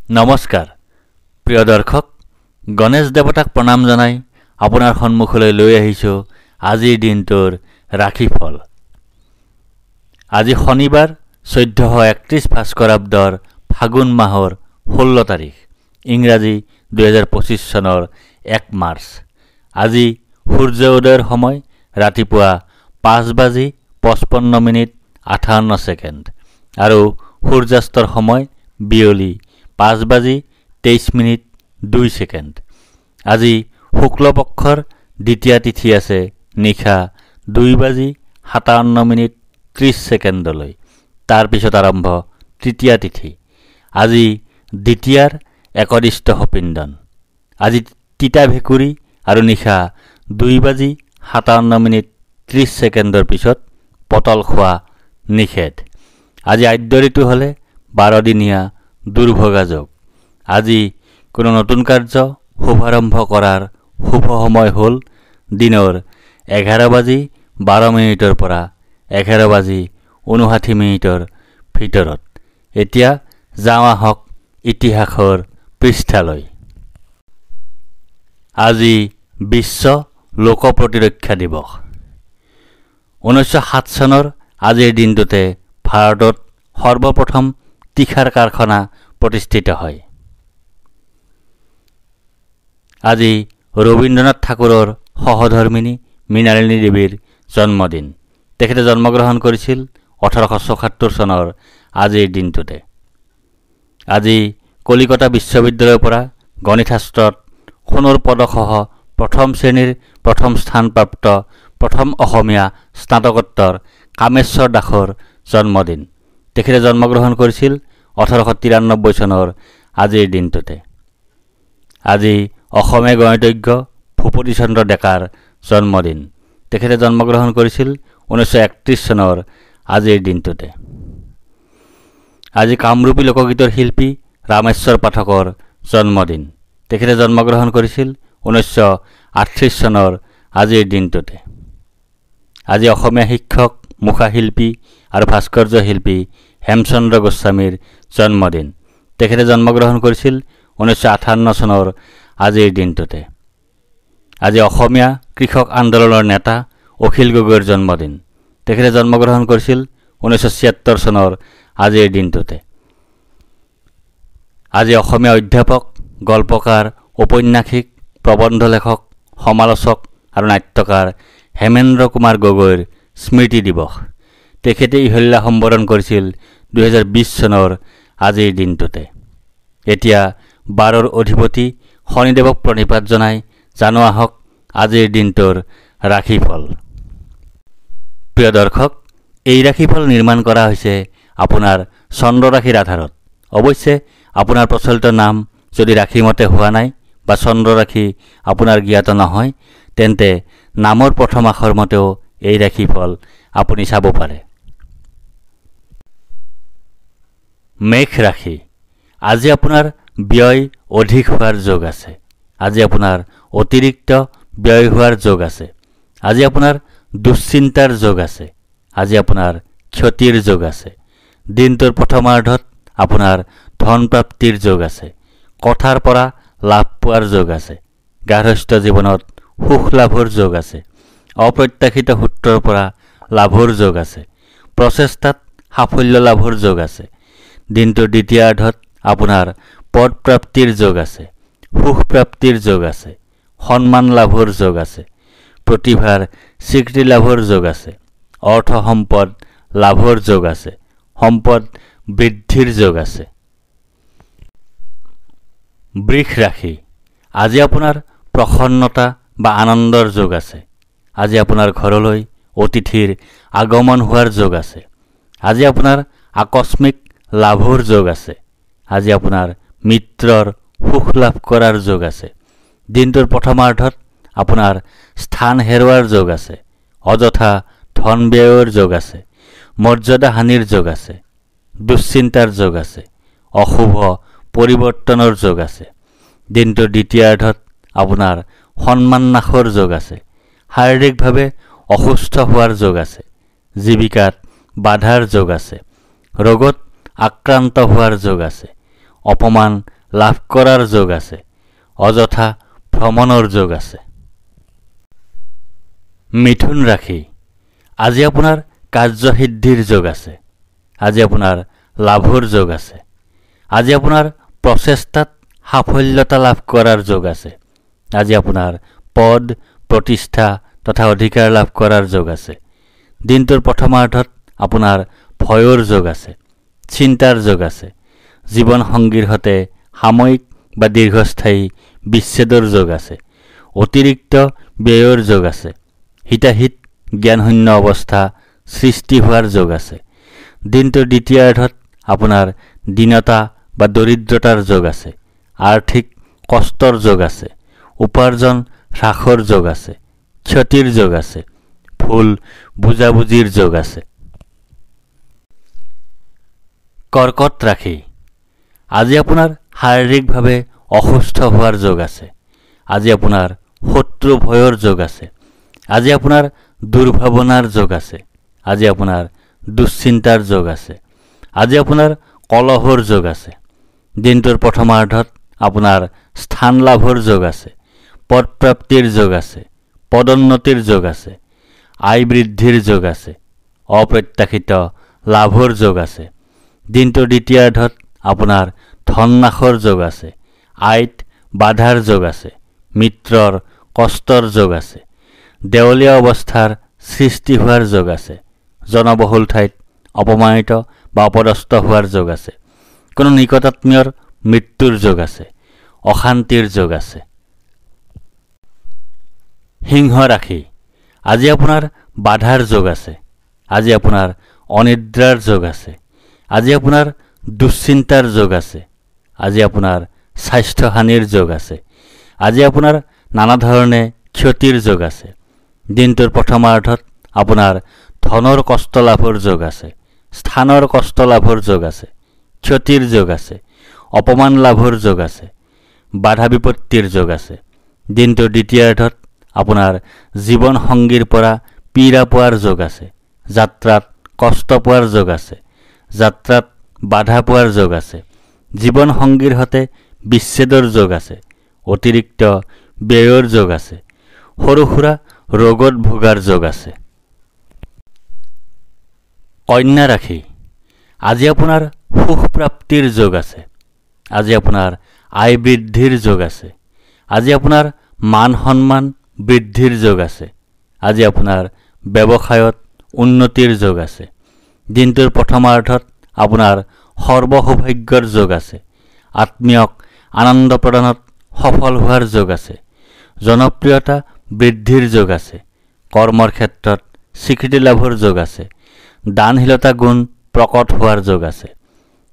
নমস্কাৰ প্ৰিয় দৰ্শক গণেশ দেৱতাক প্ৰণাম জনাই আপোনাৰ সন্মুখলৈ লৈ আহিছোঁ আজিৰ দিনটোৰ ৰাশিফল। আজি শনিবাৰ 1431 ভাস্কৰাব্দৰ ফাগুন মাহৰ 16 তাৰিখ, ইংৰাজী 2025 চনৰ 1 মাৰ্চ। আজি সূৰ্য উদয়ৰ সময় ৰাতিপুৱা 5:55:58 আৰু সূৰ্যাস্তৰ সময় বিয়লি 5:23:02। আজি শুক্লপক্ষৰ দ্বিতীয়া তিথি আছে নিশা 2:57:30 তাৰ পিছত আৰম্ভ তৃতীয়া তিথি। আজি দ্বিতীয়াৰ একদিষ্ট সপিন্দন। আজি তিতা ভেকুৰী আৰু নিশা 2:57:30 পিছত পটল খোৱা নিষেধ। আজি আদ্য ঋতু হ'লে 12 দিনীয়া দুৰ্ভগা যোগ। আজি কোনো নতুন কাৰ্য শুভাৰম্ভ কৰাৰ শুভ সময় হ'ল দিনৰ 11:12 পৰা 11:59 ভিতৰত। এতিয়া যাওঁ আহক ইতিহাসৰ পৃষ্ঠালৈ। আজি বিশ্ব লোক প্ৰতিৰক্ষা দিৱস। 1907 চনৰ আজিৰ দিনটোতে ভাৰতত সৰ্বপ্ৰথম তীখাৰ কাৰখানা প্ৰতিষ্ঠিত হয়। আজি ৰবীন্দ্ৰনাথ ঠাকুৰৰ সহধৰ্মিনী মৃণালিনী দেৱীৰ জন্মদিন। তেখেতে জন্মগ্ৰহণ কৰিছিল 1874 চনৰ আজিৰ দিনটোতে। আজি কলিকতা বিশ্ববিদ্যালয়ৰ পৰা গণিতশাস্ত্ৰত সোণৰ পদকসহ প্ৰথম শ্ৰেণীৰ প্ৰথম স্থানপ্ৰাপ্ত প্ৰথম অসমীয়া স্নাতকোত্তৰ কামেশ্বৰ দাসৰ জন্মদিন। তেখেতে জন্মগ্ৰহণ কৰিছিল 1893 চনৰ আজিৰ দিনটোতে। আজি অসমীয়া গণিতজ্ঞ ভূপতি চন্দ্ৰ ডেকাৰ জন্মদিন। তেখেতে জন্মগ্ৰহণ কৰিছিল 1931 চনৰ আজিৰ দিনটোতে। আজি কামৰূপী লোকগীতৰ শিল্পী ৰামেশ্বৰ পাঠকৰ জন্মদিন। তেখেতে জন্মগ্ৰহণ কৰিছিল 1938 চনৰ আজিৰ দিনটোতে। আজি অসমীয়া শিক্ষক, মুখাশিল্পী আৰু ভাস্কৰ্য শিল্পী হেমচন্দ্ৰ গোস্বামীৰ জন্মদিন। তেখেতে জন্মগ্ৰহণ কৰিছিল 1958 চনৰ আজিৰ দিনটোতে। আজি অসমীয়া কৃষক আন্দোলনৰ নেতা অখিল গগৈৰ জন্মদিন। তেখেতে জন্মগ্ৰহণ কৰিছিল 1976 চনৰ আজিৰ দিনটোতে। আজি অসমীয়া অধ্যাপক, গল্পকাৰ, ঔপন্যাসিক, প্ৰবন্ধ লেখক, সমালোচক আৰু নাট্যকাৰ হেমেন্দ্ৰ কুমাৰ গগৈৰ স্মৃতি দিৱস। তেখেতে ইহল্যা সম্বৰণ কৰিছিল 2020 চনৰ আজিৰ দিনটোতে। এতিয়া 12ৰ অধিপতি শনিদেৱক প্ৰণিপাত জনাই জানো আহক আজিৰ দিনটোৰ ৰাশিফল। প্ৰিয় দৰ্শক, এই ৰাশিফল নিৰ্মাণ কৰা হৈছে আপোনাৰ চন্দ্ৰ ৰাশিৰ আধাৰত। অৱশ্যে আপোনাৰ প্ৰচলিত নাম যদি ৰাশিমতে হোৱা নাই বা চন্দ্ৰ ৰাশি আপোনাৰ জ্ঞাত নহয়, তেন্তে নামৰ প্ৰথম আখৰ মতেও এই ৰাশিফল আপুনি চাব পাৰে। মেঘ ৰাশি। আজি আপোনাৰ ব্যয় অধিক হোৱাৰ যোগ আছে। আজি আপোনাৰ অতিৰিক্ত ব্যয় হোৱাৰ যোগ আছে। আজি আপোনাৰ দুশ্চিন্তাৰ যোগ আছে। আজি আপোনাৰ ক্ষতিৰ যোগ আছে। দিনটোৰ প্ৰথমাৰ্ধত আপোনাৰ ধন প্ৰাপ্তিৰ যোগ আছে। কথাৰ পৰা লাভ পোৱাৰ যোগ আছে। গাৰ্হস্থ্য জীৱনত সুখ লাভৰ যোগ আছে। অপ্ৰত্যাশিত সূত্ৰৰ পৰা লাভৰ যোগ আছে। প্ৰচেষ্টাত সাফল্য লাভৰ যোগ আছে। দিনটোৰ দ্বিতীয়াৰ্ধত আপোনাৰ পদ প্ৰাপ্তিৰ যোগ আছে। সুখ প্ৰাপ্তিৰ যোগ আছে। সন্মান লাভৰ যোগ আছে। প্ৰতিভাৰ স্বীকৃতি লাভৰ যোগ আছে। অৰ্থ সম্পদ লাভৰ যোগ আছে। সম্পদ বৃদ্ধিৰ যোগ আছে। বৃষ ৰাশি। আজি আপোনাৰ প্ৰসন্নতা বা আনন্দৰ যোগ আছে। আজি আপোনাৰ ঘৰলৈ অতিথিৰ আগমন হোৱাৰ যোগ আছে। আজি আপোনাৰ আকস্মিক লাভৰ যোগ আছে। আজি আপোনাৰ মিত্ৰৰ সুখ লাভ কৰাৰ যোগ আছে। দিনটোৰ প্ৰথমাৰ্ধত আপোনাৰ স্থান হেৰুৱাৰ যোগ আছে। অযথা ধন ব্যয়ৰ যোগ আছে। মৰ্যাদা হানিৰ যোগ আছে। দুশ্চিন্তাৰ যোগ আছে। অশুভ পৰিৱৰ্তনৰ যোগ আছে। দিনটোৰ দ্বিতীয়াৰ্ধত আপোনাৰ সন্মান নাশৰ যোগ আছে। শাৰীৰিকভাৱে অসুস্থ হোৱাৰ যোগ আছে। জীৱিকাত বাধাৰ যোগ আছে। ৰোগত আক্ৰান্ত হোৱাৰ যোগ আছে। অপমান লাভ কৰাৰ যোগ আছে। অযথা ভ্ৰমণৰ যোগ আছে। মিথুন ৰাশি, আজি আপোনাৰ কাৰ্যসিদ্ধিৰ যোগ আছে। আজি আপোনাৰ লাভৰ যোগ আছে। আজি আপোনাৰ প্ৰচেষ্টাত সাফল্যতা লাভ কৰাৰ যোগ আছে। আজি আপোনাৰ পদ প্ৰতিষ্ঠা তথা অধিকাৰ লাভ কৰাৰ যোগ আছে। দিনটোৰ প্ৰথমাৰ্ধত আপোনাৰ ভয়ৰ যোগ আছে, চিন্তাৰ যোগ আছে। জীৱন সংগীৰ সৈতে সাময়িক বা দীৰ্ঘস্থায়ী বিচ্ছেদৰ যোগ আছে। অতিৰিক্ত ব্যয়ৰ যোগ আছে। হিতাহিত জ্ঞানশূন্য অৱস্থা সৃষ্টি হোৱাৰ যোগ আছে। দিনটোৰ দ্বিতীয়াৰ্ধত আপোনাৰ দীনতা বা দৰিদ্ৰতাৰ যোগ আছে। আৰ্থিক কষ্টৰ যোগ আছে। উপাৰ্জন হ্ৰাসৰ যোগ আছে। ক্ষতিৰ যোগ আছে। ভুল বুজাবুজিৰ যোগ আছে। কৰ্কট ৰাশি, আজি আপোনাৰ শাৰীৰিকভাৱে অসুস্থ হোৱাৰ যোগ আছে। আজি আপোনাৰ শত্ৰু ভয়ৰ যোগ আছে। আজি আপোনাৰ দুৰ্ভাৱনাৰ যোগ আছে। আজি আপোনাৰ দুশ্চিন্তাৰ যোগ আছে। আজি আপোনাৰ কলহৰ যোগ আছে। দিনটোৰ প্ৰথমাৰ্ধত আপোনাৰ স্থান লাভৰ যোগ আছে। পদপ্ৰাপ্তিৰ যোগ আছে। পদোন্নতিৰ যোগ আছে। আয় বৃদ্ধিৰ যোগ আছে। অপ্ৰত্যাশিত লাভৰ যোগ আছে। দিনটোৰ দ্বিতীয়াৰ্ধত আপোনাৰ ধন নাশৰ যোগ আছে। আয়ত বাধাৰ যোগ আছে। মিত্ৰৰ কষ্টৰ যোগ আছে। দেৱলীয়া অৱস্থাৰ সৃষ্টি হোৱাৰ যোগ আছে। জনবহুল ঠাইত অপমানিত বা অপদস্থ হোৱাৰ যোগ আছে। কোনো নিকটাত্মীয়ৰ মৃত্যুৰ যোগ আছে। অশান্তিৰ যোগ আছে। সিংহ ৰাশি, আজি আপোনাৰ বাধাৰ যোগ আছে। আজি আপোনাৰ অনিদ্ৰাৰ যোগ আছে। আজি আপোনাৰ দুশ্চিন্তাৰ যোগ আছে। আজি আপোনাৰ স্বাস্থ্যহানিৰ যোগ আছে। আজি আপোনাৰ নানা ধৰণে ক্ষতিৰ যোগ আছে। দিনটোৰ প্ৰথমাৰ্ধত আপোনাৰ ধনৰ কষ্ট লাভৰ যোগ আছে। স্থানৰ কষ্ট লাভৰ যোগ আছে। ক্ষতিৰ যোগ আছে। অপমান লাভৰ যোগ আছে। বাধা বিপত্তিৰ যোগ আছে। দিনটোৰ দ্বিতীয়াৰ্ধত আপোনাৰ জীৱন সংগীৰ পৰা পীড়া পোৱাৰ যোগ আছে। যাত্ৰাত কষ্ট পোৱাৰ যোগ আছে। যাত্ৰাত বাধা পোৱাৰ যোগ আছে। জীৱন সংগীৰ সৈতে বিচ্ছেদৰ যোগ আছে। অতিৰিক্ত ব্যয়ৰ যোগ আছে। সৰু সুৰা ৰোগত ভোগাৰ যোগ আছে। কন্যা ৰাশি, আজি আপোনাৰ সুখ প্ৰাপ্তিৰ যোগ আছে। আজি আপোনাৰ আয় বৃদ্ধিৰ যোগ আছে। আজি আপোনাৰ মান সন্মান বৃদ্ধিৰ যোগ আছে। আজি আপোনাৰ ব্যৱসায়ত উন্নতিৰ যোগ আছে। দিনটোৰ প্ৰথমাৰ্ধত আপোনাৰ সৰ্বসৌভাগ্যৰ যোগ আছে। আত্মীয়ক আনন্দ প্ৰদানত সফল হোৱাৰ যোগ আছে। জনপ্ৰিয়তা বৃদ্ধিৰ যোগ আছে। কৰ্মৰ ক্ষেত্ৰত স্বীকৃতি লাভৰ যোগ আছে। দানশীলতা গুণ প্ৰকট হোৱাৰ যোগ আছে।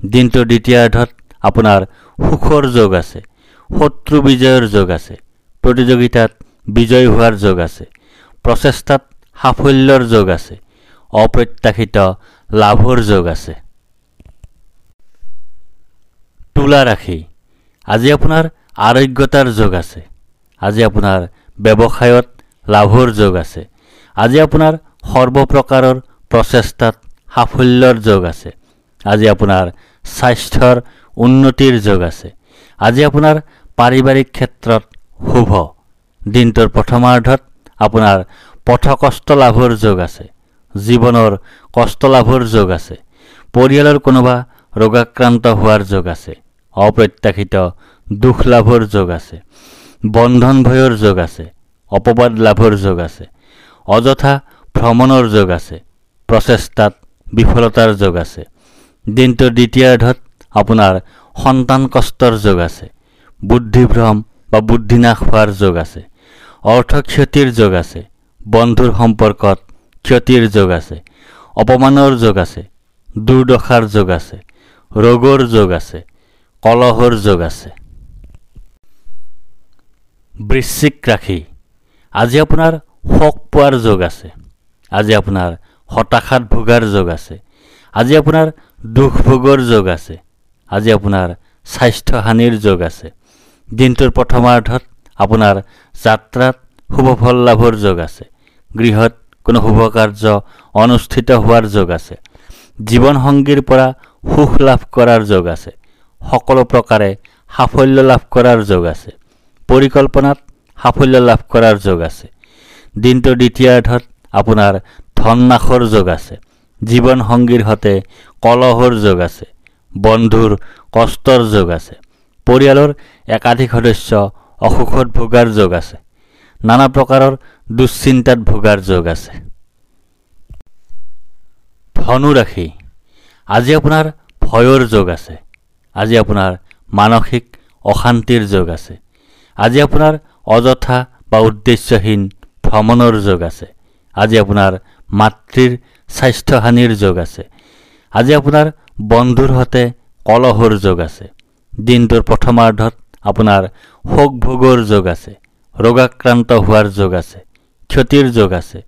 দিনটোৰ দ্বিতীয়াৰ্ধত আপোনাৰ সুখৰ যোগ আছে। শত্ৰু বিজয়ৰ যোগ আছে। প্ৰতিযোগিতাত বিজয় হোৱাৰ যোগ আছে। প্ৰচেষ্টাত সাফল্যৰ যোগ আছে। অপ্ৰত্যাশিত লাভৰ যোগ আছে। তুলা ৰাশি, আজি আপোনাৰ আৰোগ্যতাৰ যোগ আছে। আজি আপোনাৰ ব্যৱসায়ত লাভৰ যোগ আছে। আজি আপোনাৰ সৰ্বপ্ৰকাৰৰ প্ৰচেষ্টাত সাফল্যৰ যোগ আছে। আজি আপোনাৰ স্বাস্থ্যৰ উন্নতিৰ যোগ আছে। আজি আপোনাৰ পাৰিবাৰিক ক্ষেত্ৰত শুভ। দিনটোৰ প্ৰথমাৰ্ধত আপোনাৰ পথকষ্ট লাভৰ যোগ আছে। জীৱনৰ কষ্ট লাভৰ যোগ আছে। পৰিয়ালৰ কোনোবা ৰোগাক্ৰান্ত হোৱাৰ যোগ আছে। অপ্ৰত্যাশিত দুখ লাভৰ যোগ আছে। বন্ধন ভয়ৰ যোগ আছে। অপবাদ লাভৰ যোগ আছে। অযথা ভ্ৰমণৰ যোগ আছে। প্ৰচেষ্টাত বিফলতাৰ যোগ আছে। দিনটোৰ দ্বিতীয়াৰ্ধত আপোনাৰ সন্তান কষ্টৰ যোগ আছে। বুদ্ধিভ্ৰম বা বুদ্ধিনাশ হোৱাৰ যোগ আছে। অৰ্থ ক্ষতিৰ যোগ আছে। বন্ধুৰ সম্পৰ্কত ক্ষতিৰ যোগ আছে। অপমানৰ যোগ আছে। দুৰ্দশাৰ যোগ আছে। ৰোগৰ যোগ আছে। কলহৰ যোগ আছে। বৃশ্চিক ৰাশি, আজি আপোনাৰ শোক পোৱাৰ যোগ আছে। আজি আপোনাৰ হতাশাত ভোগাৰ যোগ আছে। আজি আপোনাৰ দুখ ভোগৰ যোগ আছে। আজি আপোনাৰ স্বাস্থ্যহানিৰ যোগ আছে। দিনটোৰ প্ৰথমাৰ্ধত আপোনাৰ যাত্ৰাত শুভফল লাভৰ যোগ আছে। গৃহত কোনো শুভ কাৰ্য অনুষ্ঠিত হোৱাৰ যোগ আছে। জীৱন সংগীৰ পৰা সুখ লাভ কৰাৰ যোগ আছে। সকলো প্ৰকাৰে সাফল্য লাভ কৰাৰ যোগ আছে। পৰিকল্পনাত সাফল্য লাভ কৰাৰ যোগ আছে। দিনটোৰ দ্বিতীয়াৰ্ধত আপোনাৰ ধন নাশৰ যোগ আছে। জীৱন সংগীৰ সৈতে কলহৰ যোগ আছে। বন্ধুৰ কষ্টৰ যোগ আছে। পৰিয়ালৰ একাধিক সদস্য অসুখত ভোগাৰ যোগ আছে। নানা প্ৰকাৰৰ দুশ্চিন্তাত ভোগাৰ যোগ আছে। ধনু ৰাশি, আজি আপোনাৰ ভয়ৰ যোগ আছে। আজি আপোনাৰ মানসিক অশান্তিৰ যোগ আছে। আজি আপোনাৰ অযথা বা উদ্দেশ্যহীন ভ্ৰমণৰ যোগ আছে। আজি আপোনাৰ মাতৃৰ স্বাস্থ্যহানিৰ যোগ আছে। আজি আপোনাৰ বন্ধুৰ সৈতে কলহৰ যোগ আছে। দিনটোৰ প্ৰথমাৰ্ধত আপোনাৰ শোক ভোগৰ যোগ আছে। ৰোগাক্ৰান্ত হোৱাৰ যোগ আছে। ক্ষতিৰ যোগ আছে।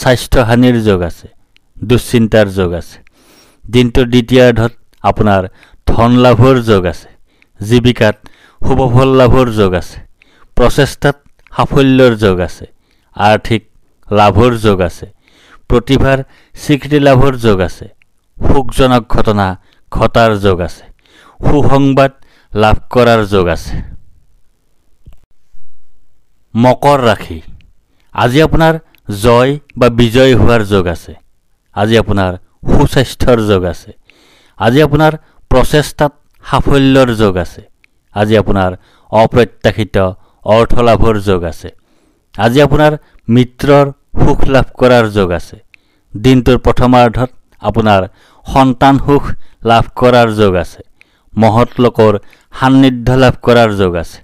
স্বাস্থ্যহানিৰ যোগ আছে। দুশ্চিন্তাৰ যোগ আছে। দিনটোৰ দ্বিতীয়াৰ্ধত আপোনাৰ ধন লাভৰ যোগ আছে। জীৱিকাত শুভফল লাভৰ যোগ আছে। প্ৰচেষ্টাত সাফল্যৰ যোগ আছে। আৰ্থিক লাভৰ যোগ আছে। প্ৰতিভাৰ স্বীকৃতি লাভৰ যোগ আছে। সুখজনক ঘটনা ঘটাৰ যোগ আছে। সুসংবাদ লাভ কৰাৰ যোগ আছে। মকৰ ৰাশি, আজি আপোনাৰ জয় বা বিজয় হোৱাৰ যোগ আছে। আজি আপোনাৰ সুস্বাস্থ্যৰ যোগ আছে। আজি আপোনাৰ প্ৰচেষ্টাত সাফল্যৰ যোগ আছে। আজি আপোনাৰ অপ্ৰত্যাশিত অৰ্থ লাভৰ যোগ আছে। আজি আপোনাৰ মিত্ৰৰ সুখ লাভ কৰাৰ যোগ আছে। দিনটোৰ প্ৰথমাৰ্ধত আপোনাৰ সন্তান সুখ লাভ কৰাৰ যোগ আছে। মহৎ লোকৰ সান্নিধ্য লাভ কৰাৰ যোগ আছে।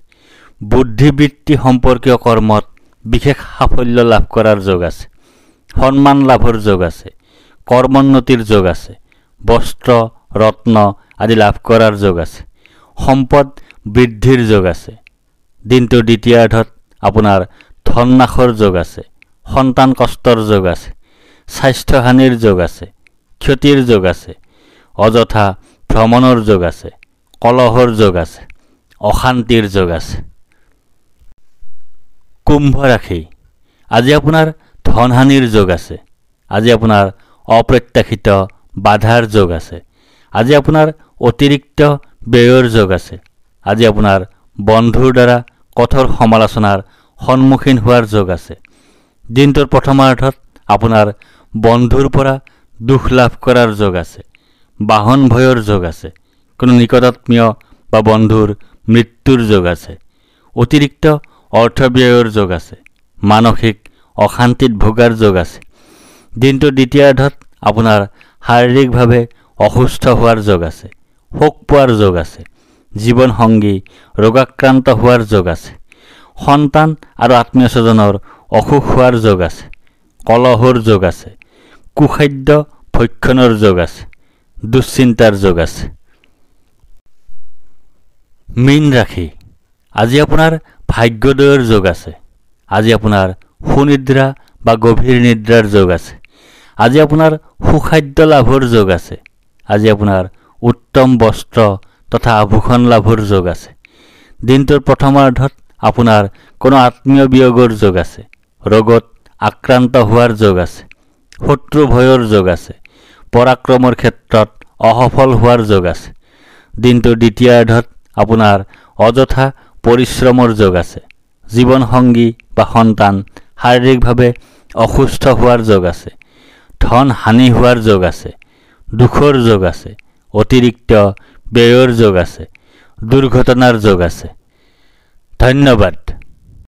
বুদ্ধিবৃত্তি সম্পৰ্কীয় কৰ্মত বিশেষ সাফল্য লাভ কৰাৰ যোগ আছে। সন্মান লাভৰ যোগ আছে। কৰ্মোন্নতিৰ যোগ আছে। বস্ত্ৰ ৰত্ন আদি লাভ কৰাৰ যোগ আছে। সম্পদ বৃদ্ধিৰ যোগ আছে। দিনটোৰ দ্বিতীয়াৰ্ধত আপোনাৰ ধন নাশৰ যোগ আছে। সন্তান কষ্টৰ যোগ আছে। স্বাস্থ্যহানিৰ যোগ আছে। ক্ষতিৰ যোগ আছে। অযথা ভ্ৰমণৰ যোগ আছে। কলহৰ যোগ আছে। অশান্তিৰ যোগ আছে। কুম্ভ ৰাশি, আজি আপোনাৰ ধনহানিৰ যোগ আছে। আজি আপোনাৰ অপ্ৰত্যাশিত বাধাৰ যোগ আছে। আজি আপোনাৰ অতিৰিক্ত ব্যয়ৰ যোগ আছে। আজি আপোনাৰ বন্ধুৰ দ্বাৰা কঠোৰ সমালোচনাৰ সন্মুখীন হোৱাৰ যোগ আছে। দিনটোৰ প্ৰথমাৰ্ধত আপোনাৰ বন্ধুৰ পৰা দুখ লাভ কৰাৰ যোগ আছে। বাহন ভয়ৰ যোগ আছে। কোনো নিকটাত্মীয় বা বন্ধুৰ মৃত্যুৰ যোগ আছে। অতিৰিক্ত অৰ্থ ব্যয়ৰ যোগ আছে। মানসিক অশান্তিত ভোগাৰ যোগ আছে। দিনটোৰ দ্বিতীয়াৰ্ধত আপোনাৰ শাৰীৰিকভাৱে অসুস্থ হোৱাৰ যোগ আছে। শোক পোৱাৰ যোগ আছে। জীৱন সংগী ৰোগাক্ৰান্ত হোৱাৰ যোগ আছে। সন্তান আৰু আত্মীয় স্বজনৰ অসুখ হোৱাৰ যোগ আছে। কলহৰ যোগ আছে। কুখাদ্য ভক্ষণৰ যোগ আছে। দুশ্চিন্তাৰ যোগ আছে। মীন ৰাশি, আজি আপোনাৰ ভাগ্যোদয়ৰ যোগ আছে। আজি আপোনাৰ সুনিদ্ৰা বা গভীৰ নিদ্ৰাৰ যোগ আছে। আজি আপোনাৰ সুখাদ্য লাভৰ যোগ আছে। আজি আপোনাৰ উত্তম বস্ত্ৰ তথা আভূষণ লাভৰ যোগ আছে। দিনটোৰ প্ৰথমাৰ্ধত আপোনাৰ কোনো আত্মীয় বিয়োগৰ যোগ আছে। ৰোগত আক্ৰান্ত হোৱাৰ যোগ আছে। শত্ৰু ভয়ৰ যোগ আছে। পৰাক্ৰমৰ ক্ষেত্ৰত অসফল হোৱাৰ যোগ আছে। দিনটোৰ দ্বিতীয়াৰ্ধত আপোনাৰ অযথা পৰিশ্ৰমৰ যোগ আছে। জীৱন সংগী বা সন্তান শাৰীৰিকভাৱে অসুস্থ হোৱাৰ যোগ আছে। ধন হানি হোৱাৰ যোগ আছে। দুখৰ যোগ আছে। অতিৰিক্ত ব্যয়ৰ যোগ আছে। দুৰ্ঘটনাৰ যোগ আছে। ধন্যবাদ।